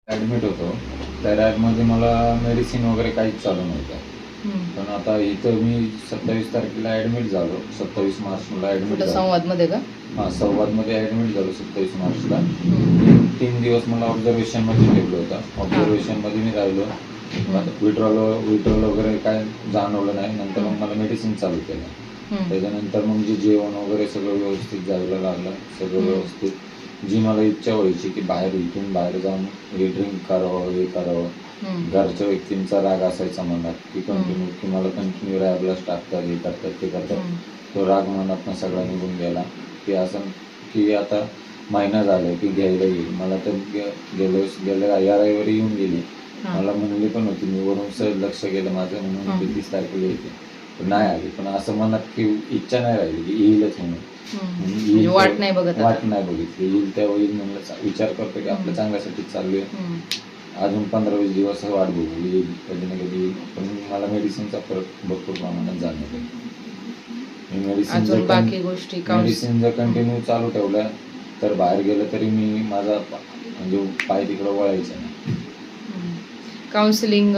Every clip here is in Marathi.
ॲडमिट होतो. त्या रॅकमध्ये मला मेडिसिन वगैरे काहीच चालू नव्हतं. पण आता इथं मी 27 तारखेला ॲडमिट झालो. 27 मार्चला ॲडमिट कुठं झालो. संवादमध्ये का? हां, संवादमध्ये ॲडमिट झालो 27 मार्चला. 3 दिवस मला ऑब्झर्वेशनमध्ये ठेवलं होतं. ऑब्झर्वेशनमध्ये मी राहिलो. विड्रॉल वगैरे काय जाणवलं नाही. नंतर मग मला मेडिसिन चालू केलं. त्याच्यानंतर मग जे जेवण वगैरे सगळं व्यवस्थित जायला लागलं. सगळं व्यवस्थित. जी मला इच्छा व्हायची की इथून बाहेर जाऊन हे ड्रिंक करावं, हे करावं. घरच्या व्यक्तींचा राग असायचा मनात की मला कंटिन्यू रॅबलाच टाकतात, हे करतात, ते करतात. तो राग मनातनं सगळा निघून गेला की असं की आता महिना झाला की घ्यायला येईल. मला तर गेल्या या रविवारी येऊन गेली. मला म्हणली पण होती, मी वरून सहज लक्ष केलं माझं म्हणून 30 तारखेला येते. पण नाही आली. पण असं मनात की इच्छा नाही राहिली की येईलच म्हणून. वाट नाही बघितली. येईल तेव्हा येईल म्हणलं. विचार करतो की आपल्या चांगल्यासाठी चालू आहे. अजून 15-20 दिवस वाट बघू, येईल कधी ना कधी येईल. पण मला मेडिसिनचा फरक भरपूर प्रमाणात जाणवतो. मी मेडिसिन जर कंटिन्यू चालू ठेवलं तर बाहेर गेलं तरी मी माझा म्हणजे पाय तिकडं वळायचा नाही. काउन्सिलिंग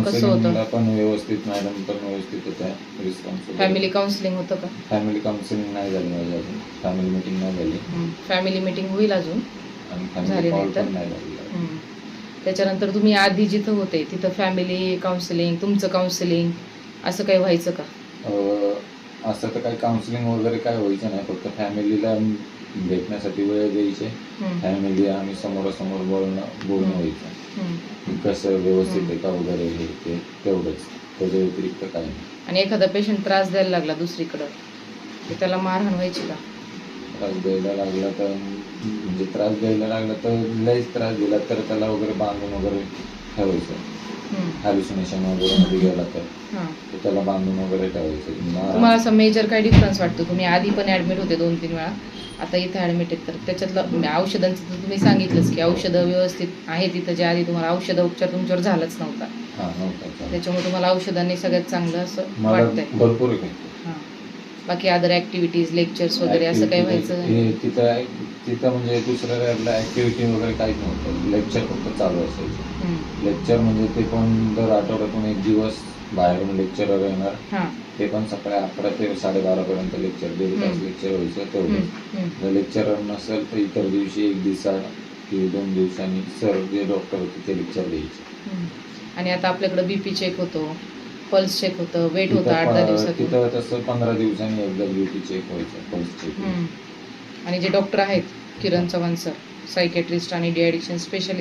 कसं होतं? पण व्यवस्थित, मॅडम पण व्यवस्थित होत्या. रिस्पॉन्सिबल. फॅमिली काउन्सिलिंग होतं का? फॅमिली काउन्सिलिंग नाही झाली माझी अजून. फॅमिली मीटिंग नाही झाली. फॅमिली मीटिंग होईल अजून. आणि फॅमिली कॉल पण नाही झाली. त्याच्यानंतर तुम्ही आधी जिथं होते तिथं फॅमिली काउन्सिलिंग, तुमचं काउन्सिलिंग असं काही व्हायचं का? असं तर काही काउन्सिलिंग वगैरे काय व्हायचं नाही. फक्त फॅमिलीला भेटण्यासाठी वेळ द्यायचे. फॅमिली आम्ही समोरासमोर बोलणं व्हायचं. कसं व्यवस्थित आहे का वगैरे हे ते तेवढंच. त्याच्या व्यतिरिक्त काही नाही. आणि एखादा पेशंट त्रास द्यायला लागला दुसरीकडं तर त्याला मारहाण व्हायची का? त्रास द्यायला लागला तर लयच त्रास दिला तर त्याला वगैरे बांधून वगैरे ठेवायचं. हॅल्युसिनेशन वगैरे मध्ये गेला तर त्याला बांधून वगैरे ठेवायचं. तुम्हाला असं मेजर काय डिफरन्स वाटतो? तुम्ही आधी पण ऍडमिट होते 2-3 वेळा, आता इथे ऍडमिट आहेत, तर त्याच्यातलं औषधांचं तर तुम्ही सांगितलंच की औषधं व्यवस्थित आहे तिथं. जे आधी तुम्हाला औषध उपचार तुमच्यावर झालाच नव्हता. त्याच्यामुळे तुम्हाला औषधांनी सगळ्यात चांगलं असं वाटतंय. भरपूर. बाकी अदर ऍक्टिव्हिटीज, लेक्चर्स वगैरे असं काही व्हायचं? तिथं म्हणजे दुसऱ्या रॅबला ऍक्टिव्हिटी वगैरे काहीच नव्हतं. लेक्चर फक्त चालू असायचं. लेक्चर म्हणजे ते पण दर आठवड्यातून एक दिवस बाहेरून लेक्चरर येणार. ते पण सकाळी 11 ते 12:30 पर्यंत लेक्चर, 1.5 तास लेक्चर व्हायचं तेवढं. जर लेक्चरर नसेल तर इतर दिवशी 1 दिवसा किंवा 2 दिवसांनी सर जे डॉक्टर होते ते लेक्चर द्यायचे. आणि आता आपल्याकडे बीपी चेक होतो, पल्स चेक होतं, वेट होतं 8-10 दिवसात. तिथं तसं 15 दिवसांनी एकदा बीपी चेक व्हायचं, पल्स चेक. आणि जे डॉक्टर आहेत किरण चव्हाण सर, सायकॅट्रिस्ट आणि डिॲडिक्शन स्पेशलिस्ट,